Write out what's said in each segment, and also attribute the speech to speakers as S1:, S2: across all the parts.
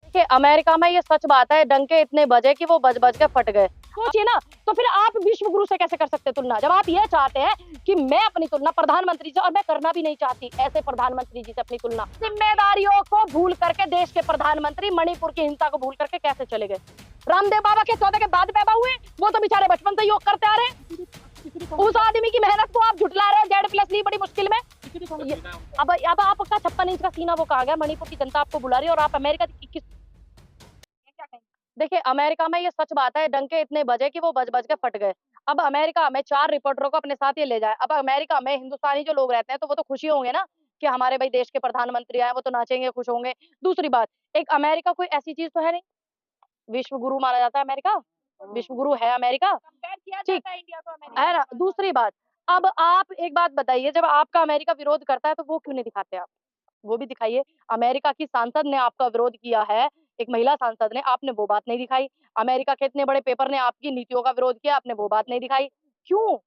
S1: देखिए अमेरिका में ये सच बात है, डंके इतने बजे कि वो बज बज के फट गए। सोचिए ना, तो फिर आप विश्व गुरु से कैसे कर सकते तुलना, जब आप ये चाहते हैं कि मैं अपनी तुलना प्रधानमंत्री से, और मैं करना भी नहीं चाहती ऐसे प्रधानमंत्री जी से अपनी तुलना। जिम्मेदारियों को भूल करके देश के प्रधानमंत्री मणिपुर की हिंसा को भूल करके कैसे चले गए? रामदेव बाबा के 14 के बाद पैदा हुए, वो तो बेचारे बचपन से योग करते आ रहे हैं। उस आदमी की मेहनत को आप झुटला रहे हो, Z+ ली बड़ी मुश्किल में। अब आपका 56 इंच का सीना वो कहा गया, मणिपुर की जनता आपको बुला रही है और आप अमेरिका किस क्या कहेंगे? देखिए अमेरिका में ये सच बात है, डंके इतने बजे कि वो बज बज के फट गए। अब अमेरिका में 4 रिपोर्टरों को अपने साथ ये ले जाए। अब अमेरिका में हिंदुस्तानी जो लोग रहते हैं तो वो तो खुशी होंगे ना कि हमारे भाई देश के प्रधानमंत्री आए, वो तो नाचेंगे, खुश होंगे। दूसरी बात, एक अमेरिका कोई ऐसी चीज तो है नहीं, विश्व गुरु माना जाता है अमेरिका, विश्व गुरु है अमेरिका, कंपेयर किया जाता है इंडिया को अमेरिका, है ना। दूसरी बात, अब आप एक बात बताइए, जब आपका अमेरिका विरोध करता है तो वो क्यों नहीं दिखाते आप? वो भी दिखाइए। अमेरिका की सांसद ने आपका विरोध किया है, एक महिला सांसद ने, आपने वो बात नहीं दिखाई। अमेरिका के इतने बड़े पेपर ने आपकी नीतियों का विरोध किया, आपने वो बात नहीं दिखाई। क्यों?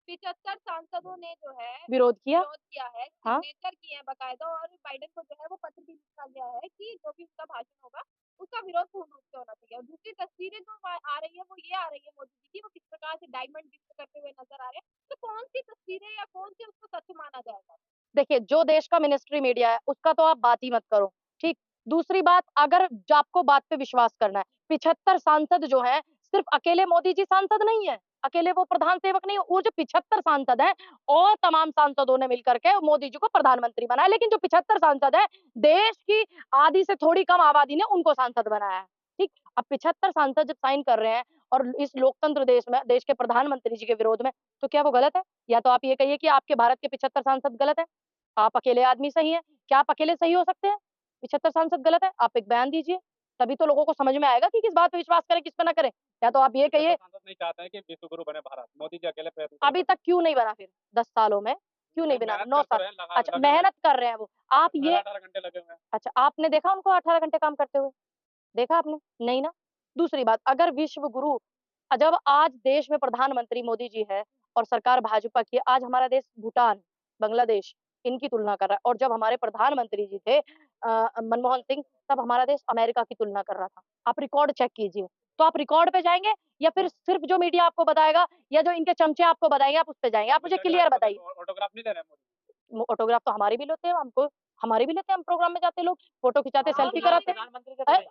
S1: 75 सांसदों ने जो है विरोध किया है, हाँ? सिग्नेचर किए हैं बकायदा, और बाइडेन को जो है वो पत्र भी लिखा गया है कि जो भी उसका भाषण होगा उसका विरोध पूर्ण रूप से होना चाहिए। और दूसरी तस्वीरें जो आ रही है वो ये आ रही है मोदी जी की, वो किस प्रकार से डायमंड गिफ्ट करते हुए नजर आ रहे हैं। तो कौन सी तस्वीरें या कौन सी उसको सच माना जाएगा? देखिए जो देश का मिनिस्ट्री मीडिया है उसका तो आप बात ही मत करो, ठीक। दूसरी बात, अगर आपको बात पे विश्वास करना है, 75 सांसद जो है, सिर्फ अकेले मोदी जी सांसद नहीं है, अकेले वो प्रधान सेवक नहीं है, वो जो 75 सांसद हैं और तमाम सांसदों ने मिलकर के मोदी जी को प्रधानमंत्री बनाया। लेकिन जो 75 सांसद है, देश की आधी से थोड़ी कम आबादी ने उनको सांसद बनाया है, ठीक। अब 75 सांसद जब साइन कर रहे हैं और इस लोकतंत्र देश में देश के प्रधानमंत्री जी के विरोध में, तो क्या वो गलत है? या तो आप ये कहिए कि आपके भारत के 75 सांसद गलत है, आप अकेले आदमी सही है। क्या आप अकेले सही हो सकते हैं? 75 सांसद गलत है? आप एक बयान दीजिए, तभी तो लोगों को समझ में आएगा कि किस बात पे विश्वास करें, किस पे ना करें। या तो आप ये कहिए,
S2: सांसद नहीं चाहते हैं कि विश्व गुरु बने भारत, मोदी जी अकेले प्रयत्न
S1: अभी तक क्यों नहीं बना फिर 10 सालों में? क्यों नहीं बना? 9 साल, अच्छा मेहनत कर रहे हैं वो। आप ये
S2: 18 घंटे लगे हुए हैं।
S1: अच्छा, आपने देखा उनको 18 घंटे काम करते हुए? देखा आपने? नहीं ना। दूसरी बात, अगर विश्व गुरु, जब आज देश में प्रधानमंत्री मोदी जी है और सरकार भाजपा की है, आज हमारा देश भूटान, बांग्लादेश, इनकी तुलना कर रहा है, और जब हमारे प्रधानमंत्री जी थे मनमोहन सिंह, तब हमारा देश अमेरिका की तुलना कर रहा था। आप रिकॉर्ड चेक कीजिए। तो आप रिकॉर्ड पे जाएंगे या फिर सिर्फ जो मीडिया आपको बताएगा या जो इनके चमचे आपको बताएंगे आप उस पे जाएंगे? आप मुझे क्लियर बताइए।
S2: ऑटोग्राफ नहीं दे रहे मोदी?
S1: ऑटोग्राफ तो हमारे भी लेते हैं, हमको हमारे भी लेते हैं, हम प्रोग्राम में जाते लोग, फोटो खिंचाते, सेल्फी कराते हैं।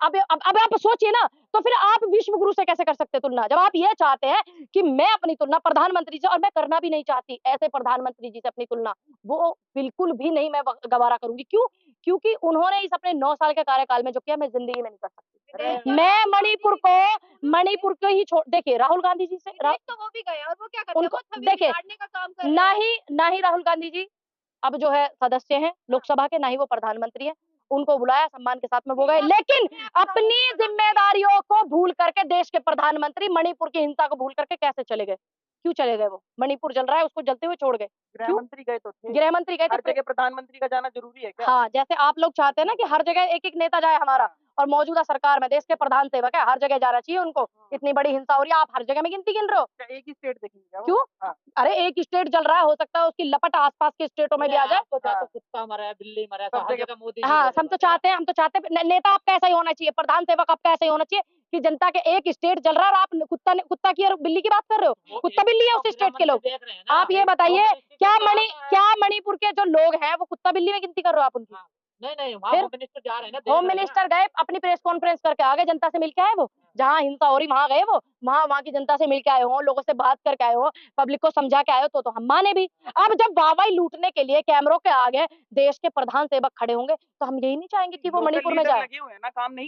S1: अब आप सोचिए ना, तो फिर आप विश्व गुरु से कैसे कर सकते हैं तुलना, जब आप ये चाहते हैं कि मैं अपनी तुलना प्रधानमंत्री से, और मैं करना भी नहीं चाहती ऐसे प्रधानमंत्री जी से अपनी तुलना, वो बिल्कुल भी नहीं मैं गवारा करूंगी। क्यों? क्योंकि उन्होंने इस अपने 9 साल के कार्यकाल में जो किया, मैं जिंदगी में नहीं कर सकती। मैं मणिपुर को ही छोड़, देखिए राहुल गांधी जी से तो वो भी गए, और वो क्या करते हैं, वो देखिए का काम कर रहे हैं। ना ही राहुल गांधी जी अब जो है सदस्य हैं लोकसभा के, ना ही वो प्रधानमंत्री हैं। उनको बुलाया, सम्मान के साथ में वो गए, लेकिन अपनी जिम्मेदारियों को भूल करके देश के प्रधानमंत्री मणिपुर की हिंसा को भूल करके कैसे चले गए? क्यों चले गए? वो मणिपुर जल रहा है, उसको जलते हुए छोड़ गए।
S3: गृह मंत्री गए तो थे।
S1: गृह मंत्री गए थे।
S3: हर जगह प्रधानमंत्री का जाना जरूरी है क्या?
S1: हाँ, जैसे आप लोग चाहते हैं ना कि हर जगह एक एक नेता जाए हमारा, और मौजूदा सरकार में देश के प्रधान सेवक है, हर जगह जाना चाहिए उनको। इतनी बड़ी हिंसा हो रही है, आप हर जगह में गिनती गिन रहे हो।
S3: एक ही स्टेट देखेंगे?
S1: क्यों? अरे एक स्टेट जल रहा है, हो सकता है उसकी लपट आसपास के स्टेटों में भी आ जाए।
S2: कुत्ता मरा है, बिल्ली मरा है, हर जगह मोदी
S1: हाँ, हम तो चाहते हैं नेता आपका ऐसा ही होना चाहिए, प्रधान सेवक आपका ऐसा ही होना चाहिए कि जनता के एक स्टेट जल रहा है और आप कुत्ता की और बिल्ली की बात कर रहे हो। कुत्ता बिल्ली है उस स्टेट के लोग। आप ये बताइए, क्या मणिपुर के जो लोग हैं वो कुत्ता बिल्ली में गिनती कर रहे हो आप उनकी?
S2: नहीं, वहाँ होम मिनिस्टर जा रहे हैं ना,
S1: होम मिनिस्टर गए, अपनी प्रेस कॉन्फ्रेंस करके आ गए, जनता से मिलके आए वो, जहाँ हिंसा हो रही वहां गए वो, वहां की जनता से मिलके आए हो, लोगों से बात करके आए हो, पब्लिक को समझा के आए हो, तो हम माने भी। अब जब वाहवाही लूटने के लिए कैमरों के आगे देश के प्रधान सेवक खड़े होंगे, तो हम यही नहीं चाहेंगे कि वो मणिपुर में जाए।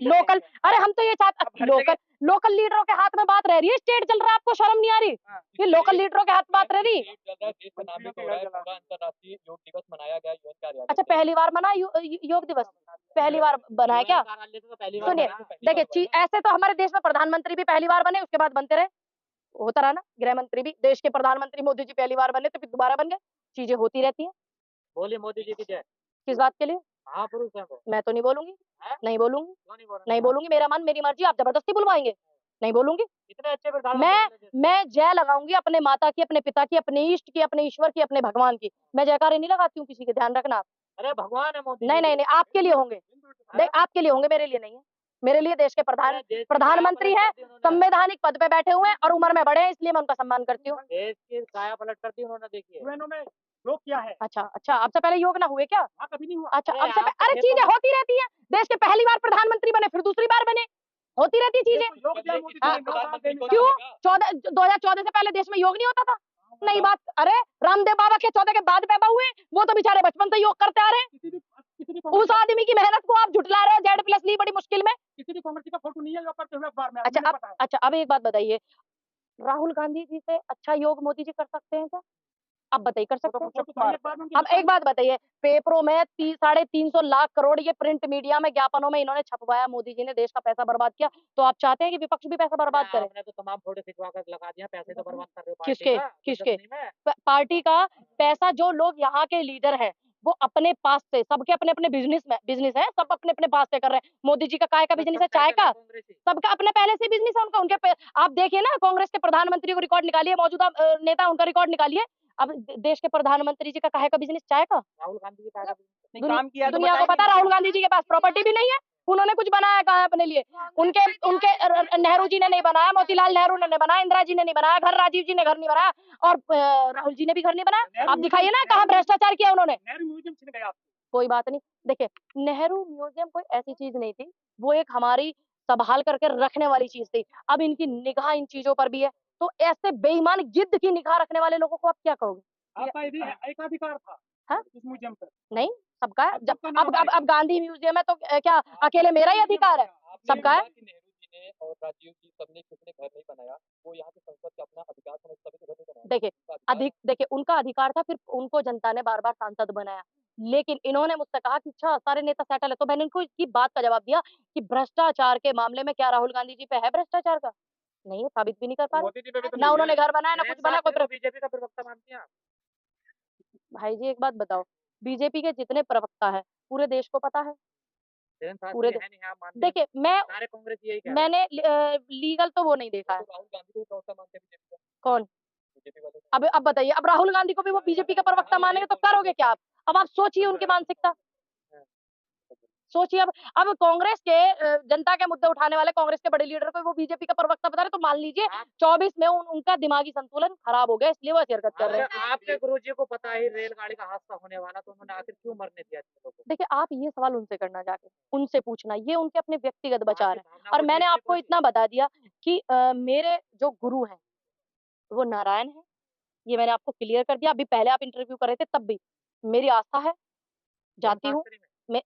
S1: लोकल, अरे हम तो ये चाहते, लोकल लीडरों के हाथ में बात रह रही है, स्टेट चल रहा है, आपको शर्म नहीं आ रही? ये लोकल लीडरों के हाथ बात रह रही।
S2: अंतर्राष्ट्रीय योग दिवस मनाया गया यूएन कार्यालय।
S1: अच्छा, पहली बार मना योग दिवस? पहली बार बनाया क्या? सुनिए, देखिए ऐसे तो हमारे देश में प्रधानमंत्री भी पहली बार बने, उसके बाद बनते रहे, होता रहा ना। गृह मंत्री भी, देश के प्रधानमंत्री मोदी जी पहली बार बने तो फिर दोबारा बन गए, चीजें होती रहती हैं।
S2: बोलिए मोदी जी की जय।
S1: किस बात के लिए?
S2: महापुरुष है वो।
S1: मैं तो नहीं बोलूंगी, नहीं बोलूंगी, नहीं
S2: नहीं
S1: बोलूंगी, मेरा मन मेरी मर्जी, आप जबरदस्ती बुलवाएंगे, नहीं बोलूंगी।
S2: इतने अच्छे प्रधानमंत्री
S1: मैं जय लगाऊंगी अपने माता की, अपने पिता की, अपने इष्ट की, अपने ईश्वर की, अपने भगवान की। मैं जयकारे नहीं लगाती हूँ किसी के, ध्यान रखना।
S2: अरे भगवान है मोदी
S1: नहीं
S2: जी।
S1: नहीं नहीं, आपके लिए होंगे, देख आपके लिए होंगे, मेरे लिए नहीं है। मेरे लिए देश के
S2: अरे देश की
S1: प्रधानमंत्री
S2: काया
S1: है,
S2: पलट कर दी उन्होंने।
S1: संवैधानिक पद पे बैठे हुए हैं और उम्र में बड़े हैं, इसलिए मैं उनका सम्मान करती हूँ।
S2: देश की काया पलट कर दी उन्होंने, देखिए।
S3: यूएनओ में योग किया है।
S1: अच्छा अच्छा, आपसे पहले योग ना हुए क्या?
S3: हाँ, कभी नहीं हुआ।
S1: अच्छा,
S2: अरे
S1: अब से
S2: आप
S1: अरे
S2: थे
S1: चीजें
S2: तो
S1: होती रहती हैं, देश के पहली बार प्रधानमंत्री बने फिर दूसरी बार बने, होती रहती चीजें।
S3: योग दिया मोदी जी
S1: हाँ,
S3: ने 9 साल देने
S1: क्यों?
S3: का।
S1: 2014 से पहले देश में योग नहीं होता था? नहीं बात, अरे रामदेव बाबा के 14 के बाद पैदा हुए, वो तो बेचारे बचपन से योग करते आ रहे हैं।
S3: किसी भी
S1: उस आदमी की मेहनत को आप झुठला रहे हो, जेड प्लस ली बड़ी मुश्किल में।
S3: कांग्रेस का फोटो नहीं है योग करते हुए अखबार में,
S1: अच्छा
S3: मुझे
S1: अब,
S3: पता है।
S1: अच्छा अब एक बात बताइए, राहुल गांधी जी से अच्छा योग मोदी जी कर सकते हैं क्या? आप बताइए, कर
S3: वो तो
S1: सकते हैं?
S3: कुछ अखबार में
S1: अब एक बात बताइए, पेपरों में 350 लाख करोड़, ये प्रिंट मीडिया में ज्ञापनों में इन्होंने छपवाया, मोदी जी ने देश का पैसा बर्बाद किया, तो आप चाहते हैं कि विपक्ष भी पैसा बर्बाद करे?
S2: आपने तो तमाम फोटो खिंचवा कर लगा दिया, पैसे तो बर्बाद कर रहे हो पार्टी
S1: किसके
S2: का,
S1: किसके
S2: जर्मनी में।
S1: पार्टी का पैसा? जो लोग यहाँ के लीडर हैं वो अपने पास से, सबके अपने अपने बिजनेस है, सब अपने अपने पास से कर रहे हैं। मोदी जी का काय का बिजनेस है? चाय का। सबका अपने पहले से बिजनेस है उनका, आप देखिए ना, कांग्रेस के प्रधानमंत्री को रिकॉर्ड निकालिए, मौजूदा नेता उनका रिकॉर्ड निकालिए। अब देश के प्रधानमंत्री जी का काहे का बिजनेस? चाय का।
S2: राहुल गांधी जी का
S3: काम किया तो
S1: दुनिया को पता राहुल गांधी जी के पास प्रॉपर्टी भी नहीं है, उन्होंने कुछ बनाया कहा है अपने लिए? उनके उनके नेहरू जी ने नहीं बनाया, मोतीलाल नेहरू ने नहीं बनाया, इंदिरा जी ने नहीं बनाया घर, राजीव जी ने घर नहीं बनाया, और राहुल जी ने भी घर नहीं बनाया। आप दिखाइए ना कहाँ भ्रष्टाचार किया उन्होंने।
S3: नेहरू म्यूजियम छिन गया।
S1: कोई बात नहीं, देखिए नेहरू म्यूजियम कोई ऐसी चीज नहीं थी, वो एक हमारी संभाल करके रखने वाली चीज थी। अब इनकी निगाह इन चीजों पर भी है, तो ऐसे बेईमान गिद्ध की निगाह रखने वाले लोगों को आप क्या कहोगे?
S3: आपका एकाधिकार था
S1: हाँ?
S3: इस म्यूजियम पर।
S1: नहीं, सबका है। जब
S3: सबका नहीं होगा।
S1: अब गांधी म्यूजियम है तो क्या अकेले मेरा ही अधिकार है? सबका है।
S2: नेहरू जी ने और राजीव जी सबने किसने घर नहीं बनाया, वो यहाँ के संसद का अपना अधिकार था, तभी तो घर नहीं बनाया।
S1: देखिए देखिए उनका अधिकार था, फिर उनको जनता ने बार बार सांसद बनाया, लेकिन इन्होंने मुझसे कहा कि अच्छा सारे नेता सेटल है, तो मैंने इनको इसकी बात का जवाब दिया कि भ्रष्टाचार के मामले में क्या राहुल गांधी जी पे है भ्रष्टाचार का? नहीं है, साबित भी नहीं कर पा रहे।
S3: मोदी जी पे भी तो
S1: ना
S3: नहीं
S1: उन्होंने
S3: है।
S1: घर बनाया, ना कुछ बना, कोई
S2: बीजेपी का प्रवक्ता मानती हैं आप?
S1: भाई जी एक बात बताओ, बीजेपी के जितने प्रवक्ता है पूरे देश को पता है। पूरे
S2: है नहीं, आप मानते हैं?
S1: देखिए मैं,
S2: सारे कांग्रेस यही कह रहे हैं।
S1: मैंने लीगल तो वो नहीं देखा है।
S2: तो राहुल गांधी को भी प्रवक्ता मानते हैं बीजेपी का?
S1: कौन?
S2: बीजेपी वाले?
S1: अब बताइए, अब राहुल गांधी को भी वो बीजेपी का प्रवक्ता मानेंगे तो करोगे क्या आप? अब आप सोचिए उनकी मानसिकता, सोचिए। अब कांग्रेस के जनता के मुद्दे उठाने वाले कांग्रेस के बड़े लीडर को वो बीजेपी का प्रवक्ता बता रहे, तो मान लीजिए 24 में उनका दिमागी संतुलन खराब हो गया, इसलिए वो ऐसी हरकत कर रहे हैं।
S2: आपके गुरुजी को पता है रेलगाड़ी का हादसा होने वाला, तो उन्होंने आखिर क्यों मरने दिया लोगों को?
S1: देखिए आप ये सवाल उनसे करना, जाके उनसे पूछना, ये उनके अपने व्यक्तिगत विचार है।
S2: भावना
S1: और
S2: को
S1: मैंने
S2: ठेस नहीं
S1: आपको
S2: पहुंची।
S1: इतना बता दिया कि मेरे जो गुरु हैं वो नारायण है, ये मैंने आपको क्लियर कर दिया। अभी पहले आप इंटरव्यू कर रहे थे तब भी मेरी आस्था है, जाती हूँ मैं।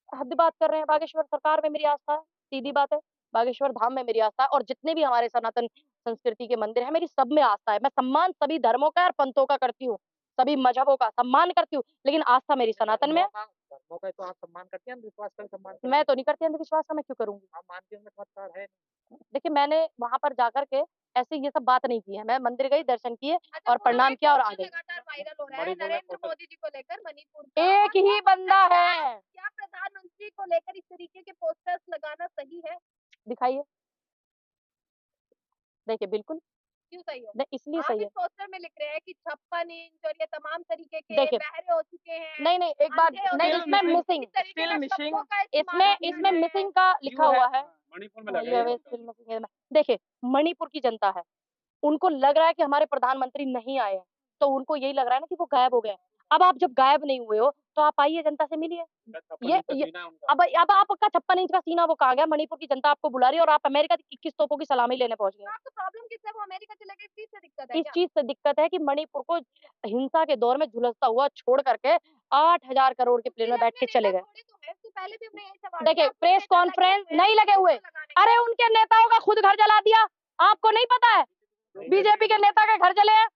S1: हद बात कर रहे हैं, बागेश्वर सरकार में मेरी आस्था है, सीधी बात है। बागेश्वर धाम में मेरी आस्था है, और जितने भी हमारे सनातन संस्कृति के मंदिर है मेरी सब में आस्था है। मैं सम्मान सभी धर्मों का और पंथों का करती हूँ, सभी मजहबों का सम्मान करती हूँ, लेकिन आस्था मेरी सनातन में है।
S2: धर्मों का तो आप सम्मान करते हैं, अंधविश्वास का भी सम्मान करते हैं।
S1: मैं तो नहीं करती अंधविश्वास का, मैं क्यों करूंगी?
S2: आप मानते हैं चमत्कार है?
S1: देखिए मैंने वहां पर जाकर के ऐसे ये सब बात नहीं की है, मैं मंदिर गई, दर्शन किए और प्रणाम किया और आ गई।
S4: लगातार वायरल हो रहा है नरेंद्र मोदी जी को लेकर मणिपुर का,
S1: एक ही बंदा है,
S4: क्या प्रधानमंत्री को लेकर इस तरीके के पोस्टर्स लगाना सही है?
S1: दिखाइए, देखिए बिल्कुल
S4: क्यों सही है?
S1: इसलिए
S4: आप
S1: सही
S4: इस
S1: है।
S4: पोस्टर में लिख रहे हैं कि 56 इंच और ये तमाम तरीके के
S1: देखिए,
S4: बहरे हो चुके हैं।
S1: नहीं नहीं एक बात,
S4: अंधे हो
S1: नहीं
S4: गए
S1: इसमें
S4: हैं,
S1: मिसिंग,
S4: इस तरीके का
S3: मिसिंग
S4: शब्दों का इस्तेमाल
S1: इसमें
S4: किया है।
S1: मिसिंग का लिखा हुआ है।
S3: मणिपुर में
S1: You have a still missing है। देखिए मणिपुर की जनता है, उनको लग रहा है कि हमारे प्रधानमंत्री नहीं आए हैं, तो उनको यही लग रहा है ना कि वो गायब हो गए। अब आप जब गायब नहीं हुए हो तो आप आइए, जनता से मिलिए। ये अब आपका 56 इंच का सीना वो कहाँ गया? मणिपुर की जनता आपको बुला रही है और आप अमेरिका की 21 तोपों की सलामी लेने पहुंच गए।
S4: आपको प्रॉब्लम किससे? वो अमेरिका चले गए, इस चीज से दिक्कत है
S1: इस
S4: क्या?
S1: चीज से दिक्कत है कि मणिपुर को हिंसा के दौर में झुलसता हुआ छोड़ करके 8,000 करोड़ के प्लेन में बैठ के चले गए।
S4: इससे पहले भी हमने यही सवाल
S1: देखिए
S4: किया, आपके
S1: प्रेस
S4: नेता लगे
S1: कॉन्फ्रेंस
S4: हुए हैं,
S1: नहीं लगे हुए,
S4: लगाने का।
S1: अरे उनके नेताओं का खुद घर जला दिया, आपको नहीं पता है? बीजेपी के नेता के घर जले हैं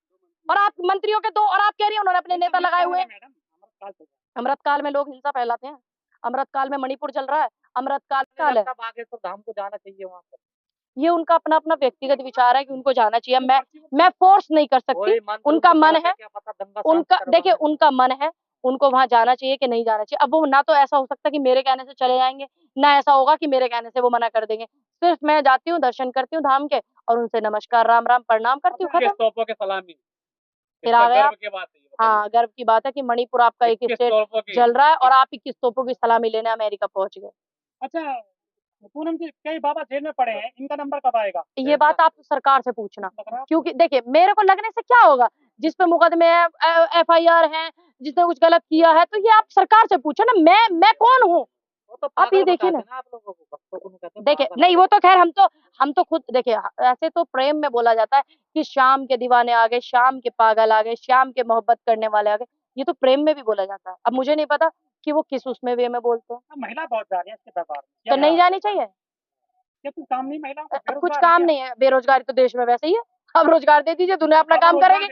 S1: और आप मंत्रियों के दो, और आप कह रही हैं उन्होंने अपने नेता लगाए हुए हैं। अमृतकाल में लोग हिंसा फैलाते हैं, अमृतकाल में मणिपुर चल रहा है, अमृतकाल है।
S2: बागेश्वर धाम को जाना चाहिए वहाँ पर।
S1: ये उनका अपना अपना व्यक्तिगत विचार है कि उनको जाना चाहिए, मैं फोर्स नहीं कर सकती, उनका मन है, उनका देखिए उनका मन है, उनको वहां जाना चाहिए कि नहीं जाना चाहिए। अब वो ना तो ऐसा हो सकता कि मेरे कहने से चले जाएंगे, ना ऐसा होगा कि मेरे कहने से वो मना कर देंगे। सिर्फ मैं जाती हूँ, दर्शन करती हूँ धाम के और उनसे नमस्कार राम राम प्रणाम करती हूँ, खत्म।
S3: तोपों के सलामी
S1: फिर आ गया,
S3: के बात है।
S1: हाँ, गर्व की बात है कि मणिपुर आपका एक
S3: 21
S1: स्टेट
S3: तोपों की।
S1: जल रहा है और आप 21 तोपों की सलामी लेने अमेरिका पहुंच गए।
S3: अच्छा, पूनम जी, कई बाबा जेल में पड़े हैं, इनका नंबर कब आएगा?
S1: ये बात आप सरकार से पूछना,
S3: लग रहा है
S1: क्योंकि देखिए मेरे को लगने से क्या होगा, जिस पे मुकदमे है, FIR है, जिसने कुछ गलत किया है, तो ये आप सरकार से पूछो ना, मैं कौन हूँ?
S2: वो तो
S1: आप ये
S2: पागल
S1: देखिए
S2: बताते
S1: ना।
S2: हैं ना आप लोगों को, भक्तों को नहीं कहते,
S1: देखिए
S2: पागल
S1: नहीं,
S2: है।
S1: वो तो खैर हम तो खुद देखिए, ऐसे तो प्रेम में बोला जाता है कि शाम के दीवाने आ गए, शाम के पागल आ गए, शाम के मोहब्बत करने वाले आ गए। ये तो प्रेम में भी बोला जाता है। अब मुझे नहीं पता कि वो किस उसमें वे में बोलते हैं।
S3: महिला बहुत जा रही है इसके दरबार में,
S1: तो
S3: क्या
S1: नहीं जानी चाहिए।
S3: ये कुछ काम नहीं, महिलाओं को
S1: कुछ
S3: बेरोजगार है
S1: काम
S3: क्या?
S1: नहीं है, बेरोजगारी तो देश में वैसे ही है। अब रोजगार दे दीजिए, दुनिया अपना
S3: बाबा
S1: काम
S3: रोजगार
S1: करेगी।